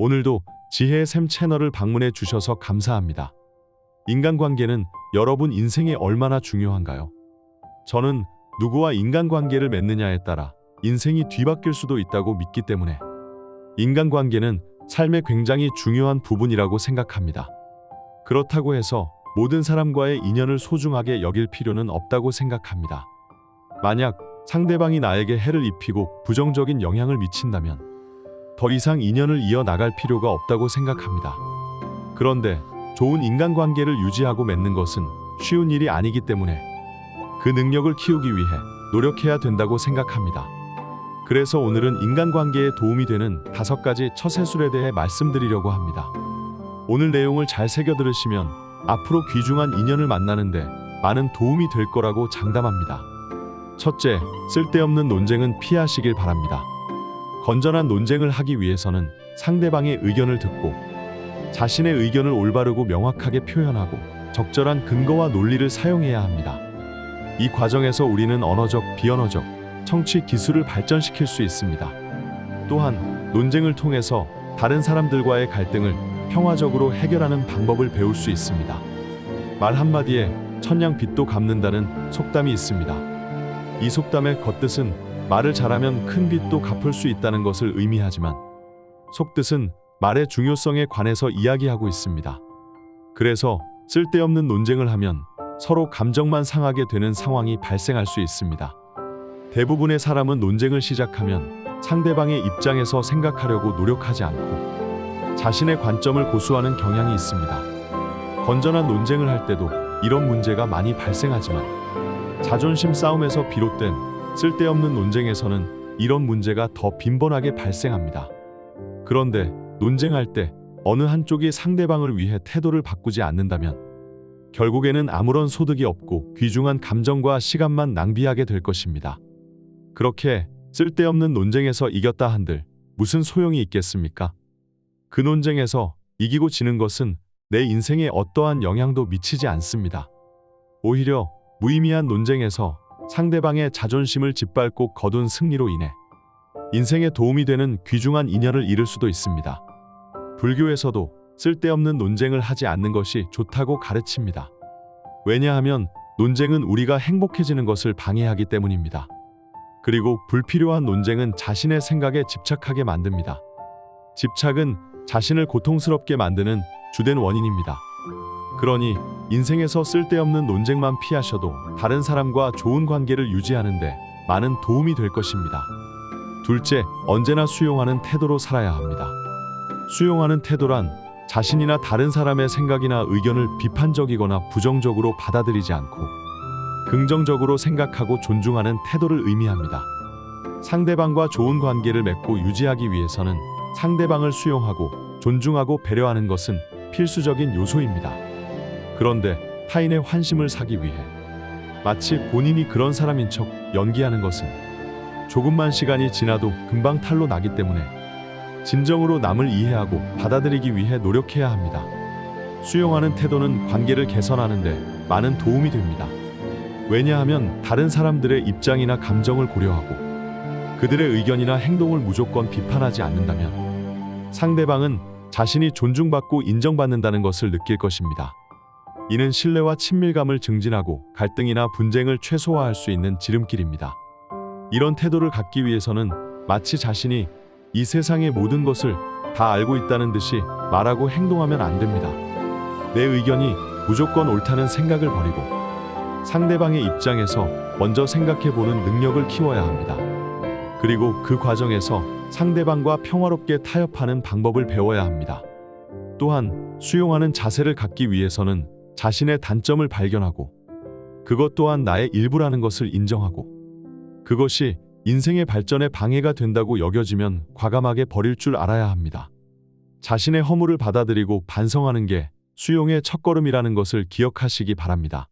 오늘도 지혜의 샘 채널을 방문해 주셔서 감사합니다. 인간관계는 여러분 인생에 얼마나 중요한가요? 저는 누구와 인간관계를 맺느냐에 따라 인생이 뒤바뀔 수도 있다고 믿기 때문에 인간관계는 삶의 굉장히 중요한 부분이라고 생각합니다. 그렇다고 해서 모든 사람과의 인연을 소중하게 여길 필요는 없다고 생각합니다. 만약 상대방이 나에게 해를 입히고 부정적인 영향을 미친다면 더 이상 인연을 이어나갈 필요가 없다고 생각합니다. 그런데 좋은 인간관계를 유지하고 맺는 것은 쉬운 일이 아니기 때문에 그 능력을 키우기 위해 노력해야 된다고 생각합니다. 그래서 오늘은 인간관계에 도움이 되는 5가지 처세술에 대해 말씀드리려고 합니다. 오늘 내용을 잘 새겨 들으시면 앞으로 귀중한 인연을 만나는데 많은 도움이 될 거라고 장담합니다. 첫째, 쓸데없는 논쟁은 피하시길 바랍니다. 건전한 논쟁을 하기 위해서는 상대방의 의견을 듣고 자신의 의견을 올바르고 명확하게 표현하고 적절한 근거와 논리를 사용해야 합니다. 이 과정에서 우리는 언어적, 비언어적, 청취 기술을 발전시킬 수 있습니다. 또한 논쟁을 통해서 다른 사람들과의 갈등을 평화적으로 해결하는 방법을 배울 수 있습니다. 말 한마디에 천냥빚도 갚는다는 속담이 있습니다. 이 속담의 겉뜻은 말을 잘하면 큰 빚도 갚을 수 있다는 것을 의미하지만 속뜻은 말의 중요성에 관해서 이야기하고 있습니다. 그래서 쓸데없는 논쟁을 하면 서로 감정만 상하게 되는 상황이 발생할 수 있습니다. 대부분의 사람은 논쟁을 시작하면 상대방의 입장에서 생각하려고 노력하지 않고 자신의 관점을 고수하는 경향이 있습니다. 건전한 논쟁을 할 때도 이런 문제가 많이 발생하지만 자존심 싸움에서 비롯된 쓸데없는 논쟁에서는 이런 문제가 더 빈번하게 발생합니다. 그런데 논쟁할 때 어느 한쪽이 상대방을 위해 태도를 바꾸지 않는다면 결국에는 아무런 소득이 없고 귀중한 감정과 시간만 낭비하게 될 것입니다. 그렇게 쓸데없는 논쟁에서 이겼다 한들 무슨 소용이 있겠습니까? 그 논쟁에서 이기고 지는 것은 내 인생에 어떠한 영향도 미치지 않습니다. 오히려 무의미한 논쟁에서 상대방의 자존심을 짓밟고 거둔 승리로 인해 인생에 도움이 되는 귀중한 인연을 잃을 수도 있습니다. 불교에서도 쓸데없는 논쟁을 하지 않는 것이 좋다고 가르칩니다. 왜냐하면 논쟁은 우리가 행복해지는 것을 방해하기 때문입니다. 그리고 불필요한 논쟁은 자신의 생각에 집착하게 만듭니다. 집착은 자신을 고통스럽게 만드는 주된 원인입니다. 그러니 인생에서 쓸데없는 논쟁만 피하셔도 다른 사람과 좋은 관계를 유지하는 데 많은 도움이 될 것입니다. 둘째, 언제나 수용하는 태도로 살아야 합니다. 수용하는 태도란 자신이나 다른 사람의 생각이나 의견을 비판적이거나 부정적으로 받아들이지 않고 긍정적으로 생각하고 존중하는 태도를 의미합니다. 상대방과 좋은 관계를 맺고 유지하기 위해서는 상대방을 수용하고 존중하고 배려하는 것은 필수적인 요소입니다. 그런데 타인의 환심을 사기 위해 마치 본인이 그런 사람인 척 연기하는 것은 조금만 시간이 지나도 금방 탄로 나기 때문에 진정으로 남을 이해하고 받아들이기 위해 노력해야 합니다. 수용하는 태도는 관계를 개선하는 데 많은 도움이 됩니다. 왜냐하면 다른 사람들의 입장이나 감정을 고려하고 그들의 의견이나 행동을 무조건 비판하지 않는다면 상대방은 자신이 존중받고 인정받는다는 것을 느낄 것입니다. 이는 신뢰와 친밀감을 증진하고 갈등이나 분쟁을 최소화할 수 있는 지름길입니다. 이런 태도를 갖기 위해서는 마치 자신이 이 세상의 모든 것을 다 알고 있다는 듯이 말하고 행동하면 안 됩니다. 내 의견이 무조건 옳다는 생각을 버리고 상대방의 입장에서 먼저 생각해보는 능력을 키워야 합니다. 그리고 그 과정에서 상대방과 평화롭게 타협하는 방법을 배워야 합니다. 또한 수용하는 자세를 갖기 위해서는 자신의 단점을 발견하고 그것 또한 나의 일부라는 것을 인정하고 그것이 인생의 발전에 방해가 된다고 여겨지면 과감하게 버릴 줄 알아야 합니다. 자신의 허물을 받아들이고 반성하는 게 수용의 첫걸음이라는 것을 기억하시기 바랍니다.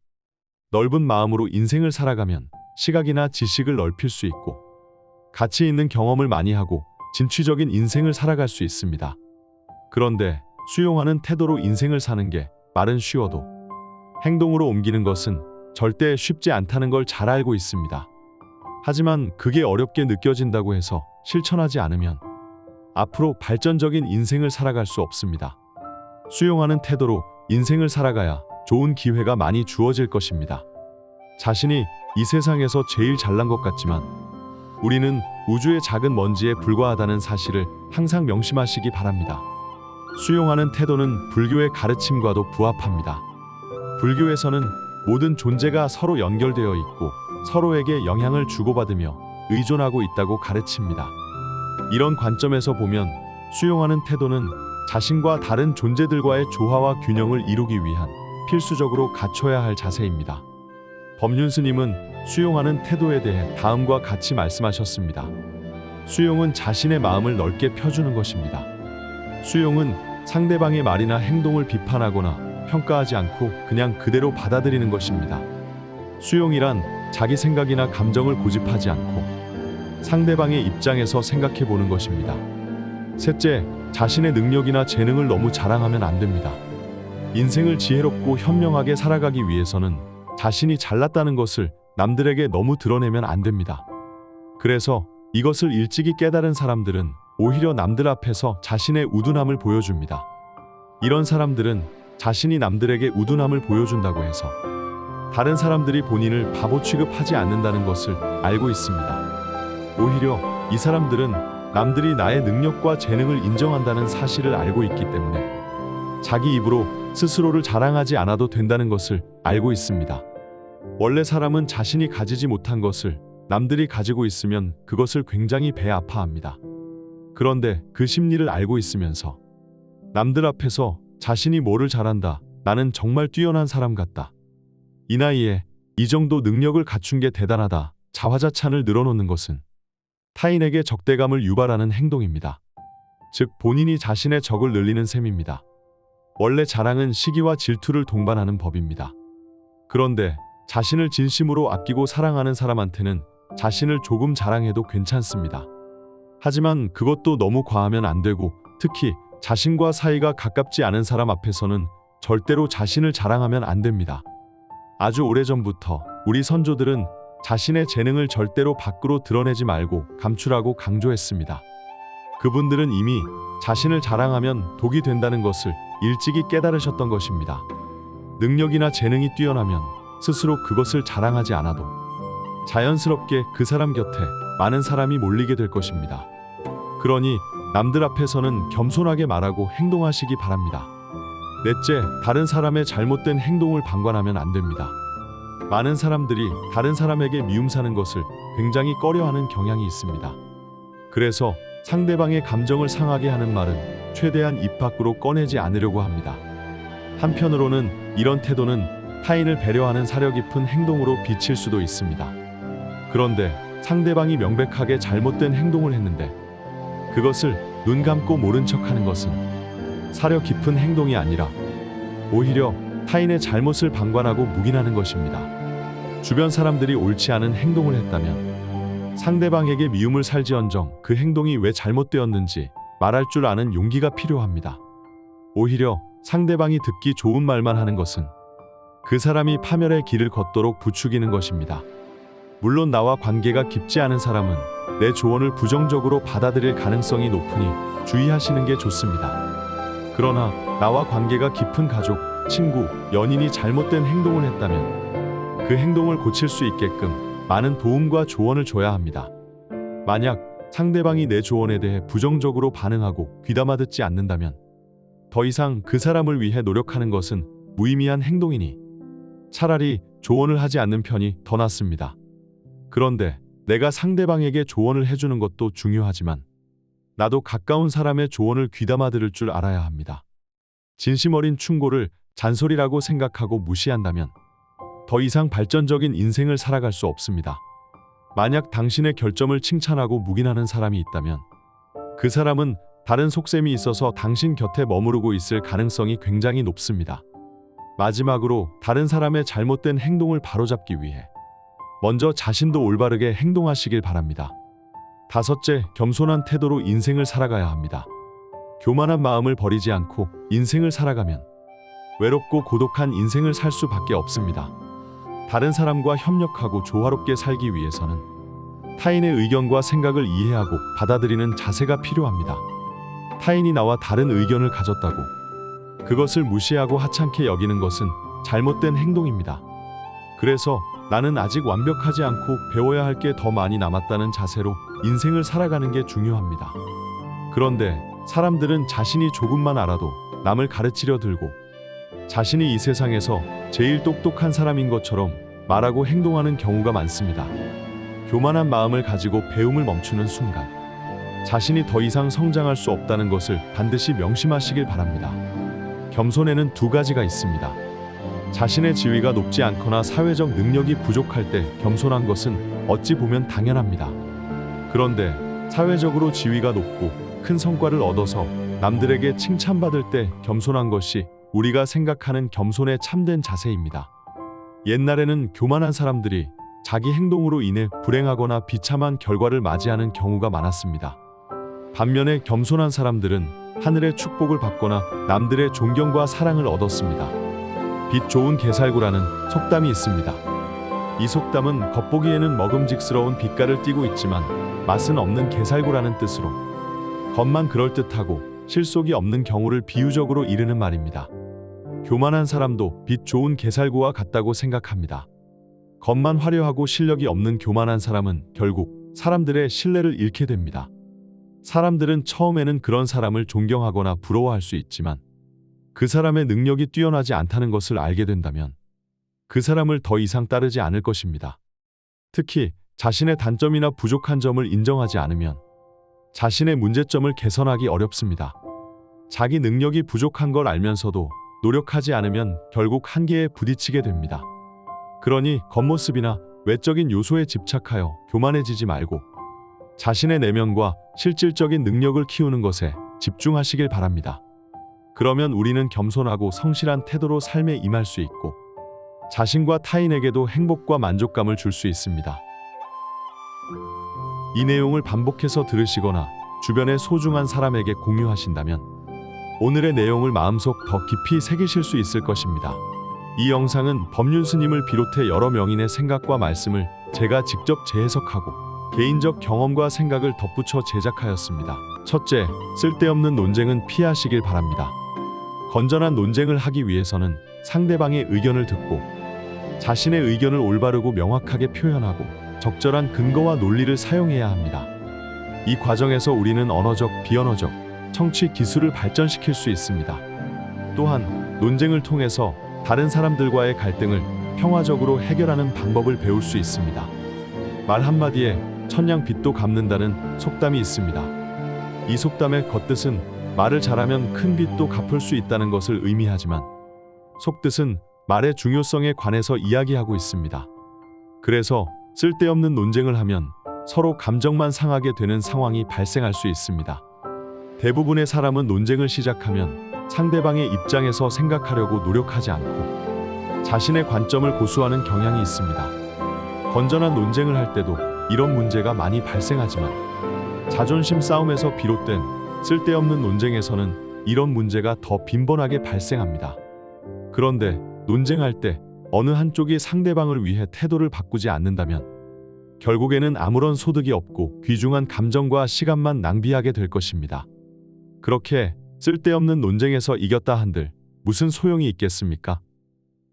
넓은 마음으로 인생을 살아가면 시각이나 지식을 넓힐 수 있고 가치 있는 경험을 많이 하고 진취적인 인생을 살아갈 수 있습니다. 그런데 수용하는 태도로 인생을 사는 게 말은 쉬워도 행동으로 옮기는 것은 절대 쉽지 않다는 걸 잘 알고 있습니다. 하지만 그게 어렵게 느껴진다고 해서 실천하지 않으면 앞으로 발전적인 인생을 살아갈 수 없습니다. 수용하는 태도로 인생을 살아가야 좋은 기회가 많이 주어질 것입니다. 자신이 이 세상에서 제일 잘난 것 같지만 우리는 우주의 작은 먼지에 불과하다는 사실을 항상 명심하시기 바랍니다. 수용하는 태도는 불교의 가르침과도 부합합니다. 불교에서는 모든 존재가 서로 연결되어 있고 서로에게 영향을 주고받으며 의존하고 있다고 가르칩니다. 이런 관점에서 보면 수용하는 태도는 자신과 다른 존재들과의 조화와 균형을 이루기 위한 필수적으로 갖춰야 할 자세입니다. 법륜 스님은 수용하는 태도에 대해 다음과 같이 말씀하셨습니다. 수용은 자신의 마음을 넓게 펴주는 것입니다. 수용은 상대방의 말이나 행동을 비판하거나 평가하지 않고 그냥 그대로 받아들이는 것입니다. 수용이란 자기 생각이나 감정을 고집하지 않고 상대방의 입장에서 생각해 보는 것입니다. 셋째, 자신의 능력이나 재능을 너무 자랑하면 안 됩니다. 인생을 지혜롭고 현명하게 살아가기 위해서는 자신이 잘났다는 것을 남들에게 너무 드러내면 안 됩니다. 그래서 이것을 일찍이 깨달은 사람들은 오히려 남들 앞에서 자신의 우둔함을 보여줍니다. 이런 사람들은 자신이 남들에게 우둔함을 보여준다고 해서 다른 사람들이 본인을 바보 취급하지 않는다는 것을 알고 있습니다. 오히려 이 사람들은 남들이 나의 능력과 재능을 인정한다는 사실을 알고 있기 때문에 자기 입으로 스스로를 자랑하지 않아도 된다는 것을 알고 있습니다. 원래 사람은 자신이 가지지 못한 것을 남들이 가지고 있으면 그것을 굉장히 배 아파합니다. 그런데 그 심리를 알고 있으면서 남들 앞에서 자신이 뭐를 잘한다, 나는 정말 뛰어난 사람 같다, 이 나이에 이 정도 능력을 갖춘 게 대단하다, 자화자찬을 늘어놓는 것은 타인에게 적대감을 유발하는 행동입니다. 즉 본인이 자신의 적을 늘리는 셈입니다. 원래 자랑은 시기와 질투를 동반하는 법입니다. 그런데 자신을 진심으로 아끼고 사랑하는 사람한테는 자신을 조금 자랑해도 괜찮습니다. 하지만 그것도 너무 과하면 안 되고 특히 자신과 사이가 가깝지 않은 사람 앞에서는 절대로 자신을 자랑하면 안 됩니다. 아주 오래전부터 우리 선조들은 자신의 재능을 절대로 밖으로 드러내지 말고 감추라고 강조했습니다. 그분들은 이미 자신을 자랑하면 독이 된다는 것을 일찍이 깨달으셨던 것입니다. 능력이나 재능이 뛰어나면 스스로 그것을 자랑하지 않아도 자연스럽게 그 사람 곁에 많은 사람이 몰리게 될 것입니다. 그러니 남들 앞에서는 겸손하게 말하고 행동하시기 바랍니다. 넷째, 다른 사람의 잘못된 행동을 방관하면 안 됩니다. 많은 사람들이 다른 사람에게 미움 사는 것을 굉장히 꺼려하는 경향이 있습니다. 그래서 상대방의 감정을 상하게 하는 말은 최대한 입 밖으로 꺼내지 않으려고 합니다. 한편으로는 이런 태도는 타인을 배려하는 사려 깊은 행동으로 비칠 수도 있습니다. 그런데 상대방이 명백하게 잘못된 행동을 했는데 그것을 눈 감고 모른 척하는 것은 사려 깊은 행동이 아니라 오히려 타인의 잘못을 방관하고 묵인하는 것입니다. 주변 사람들이 옳지 않은 행동을 했다면 상대방에게 미움을 살지언정 그 행동이 왜 잘못되었는지 말할 줄 아는 용기가 필요합니다. 오히려 상대방이 듣기 좋은 말만 하는 것은 그 사람이 파멸의 길을 걷도록 부추기는 것입니다. 물론 나와 관계가 깊지 않은 사람은 내 조언을 부정적으로 받아들일 가능성이 높으니 주의하시는 게 좋습니다. 그러나 나와 관계가 깊은 가족, 친구, 연인이 잘못된 행동을 했다면 그 행동을 고칠 수 있게끔 많은 도움과 조언을 줘야 합니다. 만약 상대방이 내 조언에 대해 부정적으로 반응하고 귀담아 듣지 않는다면 더 이상 그 사람을 위해 노력하는 것은 무의미한 행동이니 차라리 조언을 하지 않는 편이 더 낫습니다. 그런데 내가 상대방에게 조언을 해주는 것도 중요하지만 나도 가까운 사람의 조언을 귀담아 들을 줄 알아야 합니다. 진심 어린 충고를 잔소리라고 생각하고 무시한다면 더 이상 발전적인 인생을 살아갈 수 없습니다. 만약 당신의 결점을 칭찬하고 묵인하는 사람이 있다면 그 사람은 다른 속셈이 있어서 당신 곁에 머무르고 있을 가능성이 굉장히 높습니다. 마지막으로 다른 사람의 잘못된 행동을 바로잡기 위해 먼저 자신도 올바르게 행동하시길 바랍니다. 다섯째, 겸손한 태도로 인생을 살아가야 합니다. 교만한 마음을 버리지 않고 인생을 살아가면 외롭고 고독한 인생을 살 수밖에 없습니다. 다른 사람과 협력하고 조화롭게 살기 위해서는 타인의 의견과 생각을 이해하고 받아들이는 자세가 필요합니다. 타인이 나와 다른 의견을 가졌다고 그것을 무시하고 하찮게 여기는 것은 잘못된 행동입니다. 그래서 나는 아직 완벽하지 않고 배워야 할 게 더 많이 남았다는 자세로 인생을 살아가는 게 중요합니다. 그런데 사람들은 자신이 조금만 알아도 남을 가르치려 들고 자신이 이 세상에서 제일 똑똑한 사람인 것처럼 말하고 행동하는 경우가 많습니다. 교만한 마음을 가지고 배움을 멈추는 순간 자신이 더 이상 성장할 수 없다는 것을 반드시 명심하시길 바랍니다. 겸손에는 두 가지가 있습니다. 자신의 지위가 높지 않거나 사회적 능력이 부족할 때 겸손한 것은 어찌 보면 당연합니다. 그런데 사회적으로 지위가 높고 큰 성과를 얻어서 남들에게 칭찬받을 때 겸손한 것이 우리가 생각하는 겸손의 참된 자세입니다. 옛날에는 교만한 사람들이 자기 행동으로 인해 불행하거나 비참한 결과를 맞이하는 경우가 많았습니다. 반면에 겸손한 사람들은 하늘의 축복을 받거나 남들의 존경과 사랑을 얻었습니다. 빛 좋은 게살구라는 속담이 있습니다. 이 속담은 겉보기에는 먹음직스러운 빛깔을 띠고 있지만 맛은 없는 게살구라는 뜻으로 겉만 그럴듯하고 실속이 없는 경우를 비유적으로 이르는 말입니다. 교만한 사람도 빛 좋은 게살구와 같다고 생각합니다. 겉만 화려하고 실력이 없는 교만한 사람은 결국 사람들의 신뢰를 잃게 됩니다. 사람들은 처음에는 그런 사람을 존경하거나 부러워할 수 있지만 그 사람의 능력이 뛰어나지 않다는 것을 알게 된다면 그 사람을 더 이상 따르지 않을 것입니다. 특히 자신의 단점이나 부족한 점을 인정하지 않으면 자신의 문제점을 개선하기 어렵습니다. 자기 능력이 부족한 걸 알면서도 노력하지 않으면 결국 한계에 부딪히게 됩니다. 그러니 겉모습이나 외적인 요소에 집착하여 교만해지지 말고 자신의 내면과 실질적인 능력을 키우는 것에 집중하시길 바랍니다. 그러면 우리는 겸손하고 성실한 태도로 삶에 임할 수 있고 자신과 타인에게도 행복과 만족감을 줄 수 있습니다. 이 내용을 반복해서 들으시거나 주변의 소중한 사람에게 공유하신다면 오늘의 내용을 마음속 더 깊이 새기실 수 있을 것입니다. 이 영상은 법륜 스님을 비롯해 여러 명인의 생각과 말씀을 제가 직접 재해석하고 개인적 경험과 생각을 덧붙여 제작하였습니다. 첫째, 쓸데없는 논쟁은 피하시길 바랍니다. 건전한 논쟁을 하기 위해서는 상대방의 의견을 듣고 자신의 의견을 올바르고 명확하게 표현하고 적절한 근거와 논리를 사용해야 합니다. 이 과정에서 우리는 언어적, 비언어적, 청취 기술을 발전시킬 수 있습니다. 또한 논쟁을 통해서 다른 사람들과의 갈등을 평화적으로 해결하는 방법을 배울 수 있습니다. 말 한마디에 천냥 빚도 갚는다는 속담이 있습니다. 이 속담의 겉뜻은 말을 잘하면 큰 빚도 갚을 수 있다는 것을 의미하지만 속뜻은 말의 중요성에 관해서 이야기하고 있습니다. 그래서 쓸데없는 논쟁을 하면 서로 감정만 상하게 되는 상황이 발생할 수 있습니다. 대부분의 사람은 논쟁을 시작하면 상대방의 입장에서 생각하려고 노력하지 않고 자신의 관점을 고수하는 경향이 있습니다. 건전한 논쟁을 할 때도 이런 문제가 많이 발생하지만 자존심 싸움에서 비롯된 쓸데없는 논쟁에서는 이런 문제가 더 빈번하게 발생합니다. 그런데 논쟁할 때 어느 한쪽이 상대방을 위해 태도를 바꾸지 않는다면 결국에는 아무런 소득이 없고 귀중한 감정과 시간만 낭비하게 될 것입니다. 그렇게 쓸데없는 논쟁에서 이겼다 한들 무슨 소용이 있겠습니까?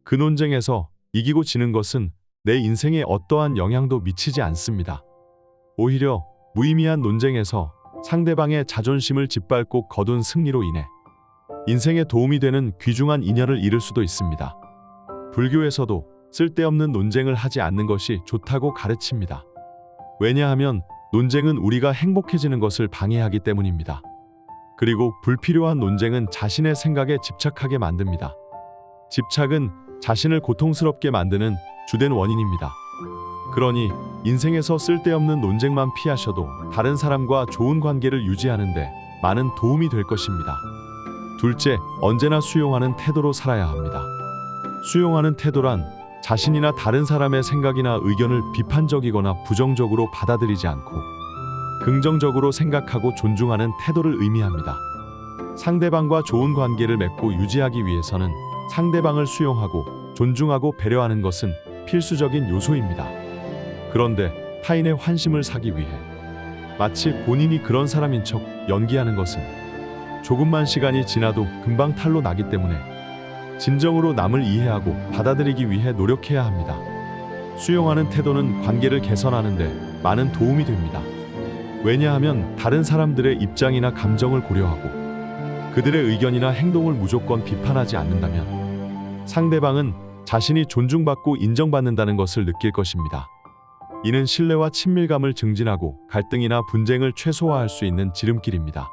그 논쟁에서 이기고 지는 것은 내 인생에 어떠한 영향도 미치지 않습니다. 오히려 무의미한 논쟁에서 상대방의 자존심을 짓밟고 거둔 승리로 인해 인생에 도움이 되는 귀중한 인연을 잃을 수도 있습니다. 불교에서도 쓸데없는 논쟁을 하지 않는 것이 좋다고 가르칩니다. 왜냐하면 논쟁은 우리가 행복해지는 것을 방해하기 때문입니다. 그리고 불필요한 논쟁은 자신의 생각에 집착하게 만듭니다. 집착은 자신을 고통스럽게 만드는 주된 원인입니다. 그러니 인생에서 쓸데없는 논쟁만 피하셔도 다른 사람과 좋은 관계를 유지하는 데 많은 도움이 될 것입니다. 둘째, 언제나 수용하는 태도로 살아야 합니다. 수용하는 태도란 자신이나 다른 사람의 생각이나 의견을 비판적이거나 부정적으로 받아들이지 않고 긍정적으로 생각하고 존중하는 태도를 의미합니다. 상대방과 좋은 관계를 맺고 유지하기 위해서는 상대방을 수용하고 존중하고 배려하는 것은 필수적인 요소입니다. 그런데 타인의 환심을 사기 위해 마치 본인이 그런 사람인 척 연기하는 것은 조금만 시간이 지나도 금방 탈로 나기 때문에 진정으로 남을 이해하고 받아들이기 위해 노력해야 합니다. 수용하는 태도는 관계를 개선하는 데 많은 도움이 됩니다. 왜냐하면 다른 사람들의 입장이나 감정을 고려하고 그들의 의견이나 행동을 무조건 비판하지 않는다면 상대방은 자신이 존중받고 인정받는다는 것을 느낄 것입니다. 이는 신뢰와 친밀감을 증진하고 갈등이나 분쟁을 최소화할 수 있는 지름길입니다.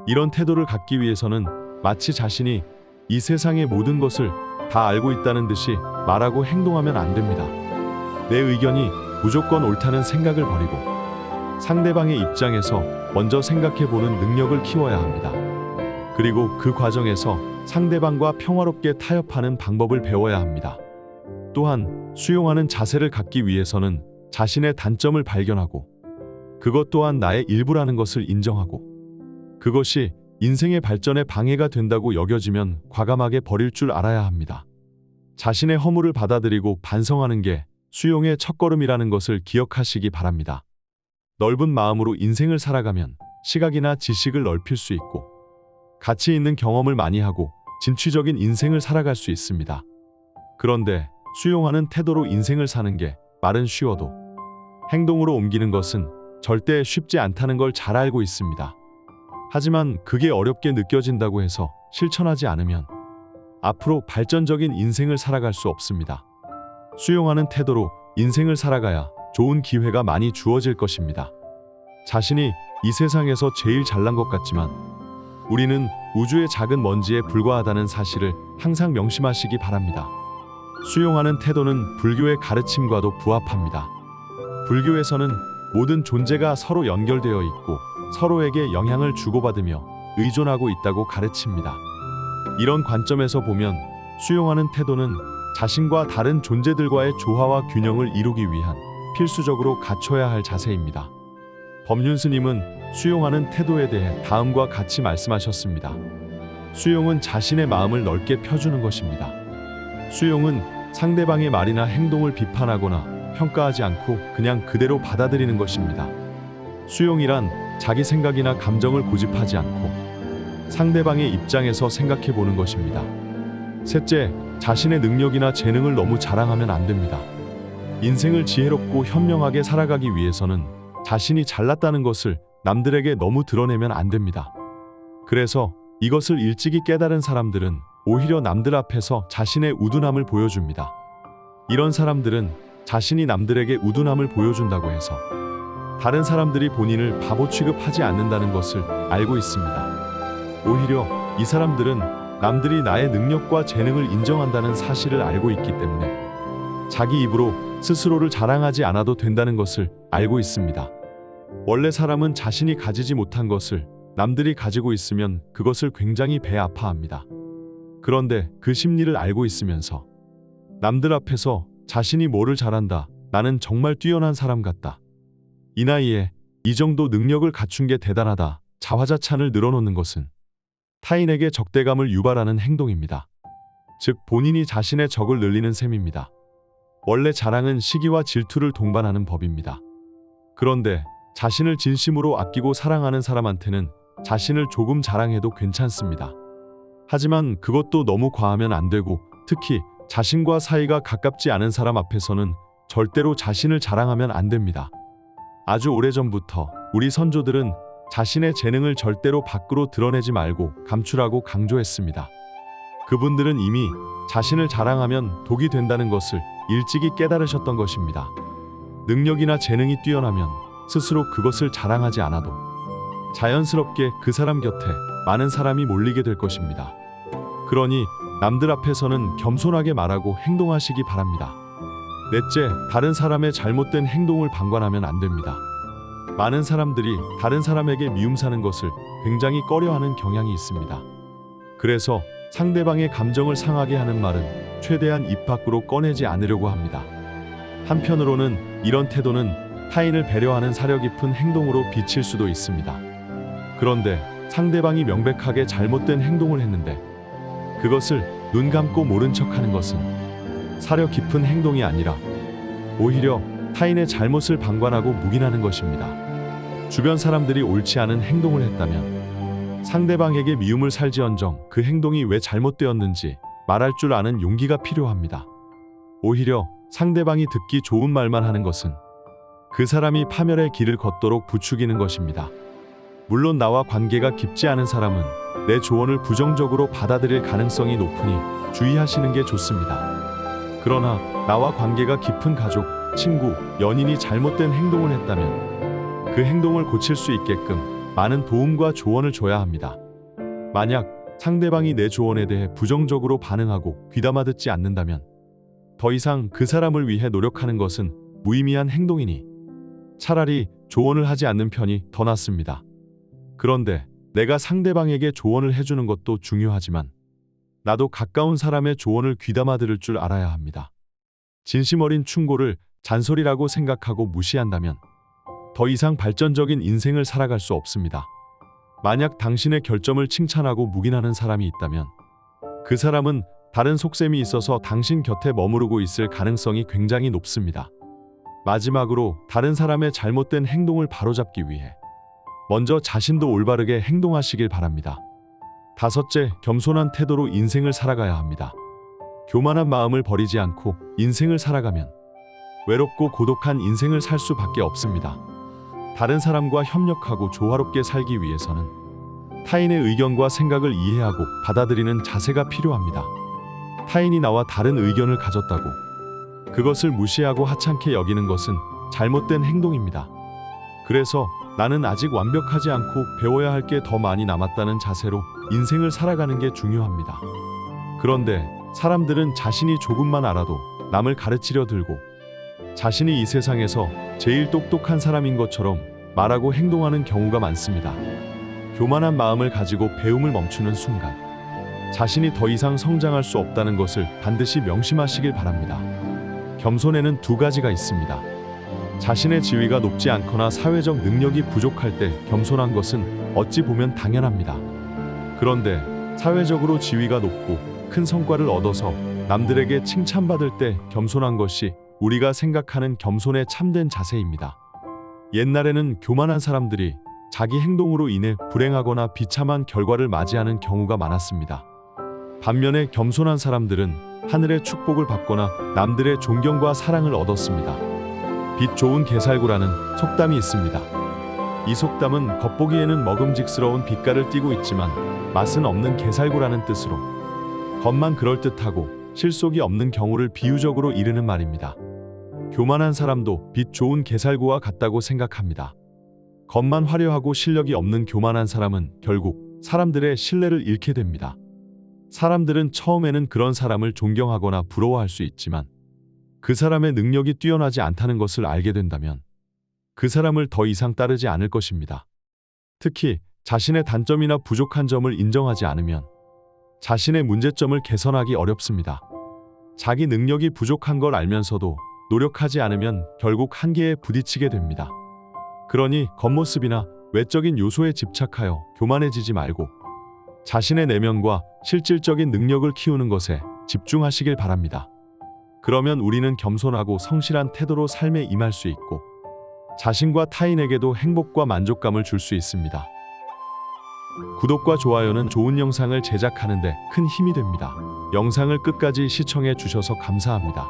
이런 태도를 갖기 위해서는 마치 자신이 이 세상의 모든 것을 다 알고 있다는 듯이 말하고 행동하면 안 됩니다. 내 의견이 무조건 옳다는 생각을 버리고 상대방의 입장에서 먼저 생각해보는 능력을 키워야 합니다. 그리고 그 과정에서 상대방과 평화롭게 타협하는 방법을 배워야 합니다. 또한 수용하는 자세를 갖기 위해서는 자신의 단점을 발견하고 그것 또한 나의 일부라는 것을 인정하고 그것이 인생의 발전에 방해가 된다고 여겨지면 과감하게 버릴 줄 알아야 합니다. 자신의 허물을 받아들이고 반성하는 게 수용의 첫걸음이라는 것을 기억하시기 바랍니다. 넓은 마음으로 인생을 살아가면 시각이나 지식을 넓힐 수 있고 가치 있는 경험을 많이 하고 진취적인 인생을 살아갈 수 있습니다. 그런데 수용하는 태도로 인생을 사는 게 말은 쉬워도 행동으로 옮기는 것은 절대 쉽지 않다는 걸 잘 알고 있습니다. 하지만 그게 어렵게 느껴진다고 해서 실천하지 않으면 앞으로 발전적인 인생을 살아갈 수 없습니다. 수용하는 태도로 인생을 살아가야 좋은 기회가 많이 주어질 것입니다. 자신이 이 세상에서 제일 잘난 것 같지만 우리는 우주의 작은 먼지에 불과하다는 사실을 항상 명심하시기 바랍니다. 수용하는 태도는 불교의 가르침과도 부합합니다. 불교에서는 모든 존재가 서로 연결되어 있고 서로에게 영향을 주고받으며 의존하고 있다고 가르칩니다. 이런 관점에서 보면 수용하는 태도는 자신과 다른 존재들과의 조화와 균형을 이루기 위한 필수적으로 갖춰야 할 자세입니다. 법륜 스님은 수용하는 태도에 대해 다음과 같이 말씀하셨습니다. 수용은 자신의 마음을 넓게 펴주는 것입니다. 수용은 상대방의 말이나 행동을 비판하거나 평가하지 않고 그냥 그대로 받아들이는 것입니다. 수용이란 자기 생각이나 감정을 고집하지 않고 상대방의 입장에서 생각해 보는 것입니다. 셋째, 자신의 능력이나 재능을 너무 자랑하면 안 됩니다. 인생을 지혜롭고 현명하게 살아가기 위해서는 자신이 잘났다는 것을 남들에게 너무 드러내면 안 됩니다. 그래서 이것을 일찍이 깨달은 사람들은 오히려 남들 앞에서 자신의 우둔함을 보여줍니다. 이런 사람들은 자신이 남들에게 우둔함을 보여준다고 해서 다른 사람들이 본인을 바보 취급하지 않는다는 것을 알고 있습니다. 오히려 이 사람들은 남들이 나의 능력과 재능을 인정한다는 사실을 알고 있기 때문에 자기 입으로 스스로를 자랑하지 않아도 된다는 것을 알고 있습니다. 원래 사람은 자신이 가지지 못한 것을 남들이 가지고 있으면 그것을 굉장히 배 아파합니다. 그런데 그 심리를 알고 있으면서 남들 앞에서 자신이 뭐를 잘한다, 나는 정말 뛰어난 사람 같다, 이 나이에 이 정도 능력을 갖춘 게 대단하다, 자화자찬을 늘어놓는 것은 타인에게 적대감을 유발하는 행동입니다. 즉 본인이 자신의 적을 늘리는 셈입니다. 원래 자랑은 시기와 질투를 동반하는 법입니다. 그런데 자신을 진심으로 아끼고 사랑하는 사람한테는 자신을 조금 자랑해도 괜찮습니다. 하지만 그것도 너무 과하면 안 되고 특히 자신과 사이가 가깝지 않은 사람 앞에서는 절대로 자신을 자랑하면 안 됩니다. 아주 오래전부터 우리 선조들은 자신의 재능을 절대로 밖으로 드러내지 말고 감추라고 강조했습니다. 그분들은 이미 자신을 자랑하면 독이 된다는 것을 일찍이 깨달으셨던 것입니다. 능력이나 재능이 뛰어나면 스스로 그것을 자랑하지 않아도 자연스럽게 그 사람 곁에 많은 사람이 몰리게 될 것입니다. 그러니 남들 앞에서는 겸손하게 말하고 행동하시기 바랍니다. 넷째, 다른 사람의 잘못된 행동을 방관하면 안 됩니다. 많은 사람들이 다른 사람에게 미움 사는 것을 굉장히 꺼려하는 경향이 있습니다. 그래서 상대방의 감정을 상하게 하는 말은 최대한 입 밖으로 꺼내지 않으려고 합니다. 한편으로는 이런 태도는 타인을 배려하는 사려 깊은 행동으로 비칠 수도 있습니다. 그런데 상대방이 명백하게 잘못된 행동을 했는데 그것을 눈 감고 모른 척하는 것은 사려 깊은 행동이 아니라 오히려 타인의 잘못을 방관하고 묵인하는 것입니다. 주변 사람들이 옳지 않은 행동을 했다면 상대방에게 미움을 살지언정 그 행동이 왜 잘못되었는지 말할 줄 아는 용기가 필요합니다. 오히려 상대방이 듣기 좋은 말만 하는 것은 그 사람이 파멸의 길을 걷도록 부추기는 것입니다. 물론 나와 관계가 깊지 않은 사람은 내 조언을 부정적으로 받아들일 가능성이 높으니 주의하시는 게 좋습니다. 그러나 나와 관계가 깊은 가족, 친구, 연인이 잘못된 행동을 했다면 그 행동을 고칠 수 있게끔 많은 도움과 조언을 줘야 합니다. 만약 상대방이 내 조언에 대해 부정적으로 반응하고 귀담아 듣지 않는다면 더 이상 그 사람을 위해 노력하는 것은 무의미한 행동이니 차라리 조언을 하지 않는 편이 더 낫습니다. 그런데 내가 상대방에게 조언을 해주는 것도 중요하지만 나도 가까운 사람의 조언을 귀담아 들을 줄 알아야 합니다. 진심 어린 충고를 잔소리라고 생각하고 무시한다면 더 이상 발전적인 인생을 살아갈 수 없습니다. 만약 당신의 결점을 칭찬하고 묵인하는 사람이 있다면 그 사람은 다른 속셈이 있어서 당신 곁에 머무르고 있을 가능성이 굉장히 높습니다. 마지막으로 다른 사람의 잘못된 행동을 바로잡기 위해 먼저 자신도 올바르게 행동하시길 바랍니다. 다섯째, 겸손한 태도로 인생을 살아가야 합니다. 교만한 마음을 버리지 않고 인생을 살아가면 외롭고 고독한 인생을 살 수밖에 없습니다. 다른 사람과 협력하고 조화롭게 살기 위해서는 타인의 의견과 생각을 이해하고 받아들이는 자세가 필요합니다. 타인이 나와 다른 의견을 가졌다고 그것을 무시하고 하찮게 여기는 것은 잘못된 행동입니다. 그래서 나는 아직 완벽하지 않고 배워야 할 게 더 많이 남았다는 자세로 인생을 살아가는 게 중요합니다. 그런데 사람들은 자신이 조금만 알아도 남을 가르치려 들고 자신이 이 세상에서 제일 똑똑한 사람인 것처럼 말하고 행동하는 경우가 많습니다. 교만한 마음을 가지고 배움을 멈추는 순간 자신이 더 이상 성장할 수 없다는 것을 반드시 명심하시길 바랍니다. 겸손에는 두 가지가 있습니다. 자신의 지위가 높지 않거나 사회적 능력이 부족할 때 겸손한 것은 어찌 보면 당연합니다. 그런데 사회적으로 지위가 높고 큰 성과를 얻어서 남들에게 칭찬받을 때 겸손한 것이 우리가 생각하는 겸손의 참된 자세입니다. 옛날에는 교만한 사람들이 자기 행동으로 인해 불행하거나 비참한 결과를 맞이하는 경우가 많았습니다. 반면에 겸손한 사람들은 하늘의 축복을 받거나 남들의 존경과 사랑을 얻었습니다. 빛 좋은 게살구라는 속담이 있습니다. 이 속담은 겉보기에는 먹음직스러운 빛깔을 띠고 있지만 맛은 없는 게살구라는 뜻으로 겉만 그럴듯하고 실속이 없는 경우를 비유적으로 이르는 말입니다. 교만한 사람도 빛 좋은 게살구와 같다고 생각합니다. 겉만 화려하고 실력이 없는 교만한 사람은 결국 사람들의 신뢰를 잃게 됩니다. 사람들은 처음에는 그런 사람을 존경하거나 부러워할 수 있지만 그 사람의 능력이 뛰어나지 않다는 것을 알게 된다면 그 사람을 더 이상 따르지 않을 것입니다. 특히 자신의 단점이나 부족한 점을 인정하지 않으면 자신의 문제점을 개선하기 어렵습니다. 자기 능력이 부족한 걸 알면서도 노력하지 않으면 결국 한계에 부딪히게 됩니다. 그러니 겉모습이나 외적인 요소에 집착하여 교만해지지 말고 자신의 내면과 실질적인 능력을 키우는 것에 집중하시길 바랍니다. 그러면 우리는 겸손하고 성실한 태도로 삶에 임할 수 있고 자신과 타인에게도 행복과 만족감을 줄 수 있습니다. 구독과 좋아요는 좋은 영상을 제작하는 데 큰 힘이 됩니다. 영상을 끝까지 시청해 주셔서 감사합니다.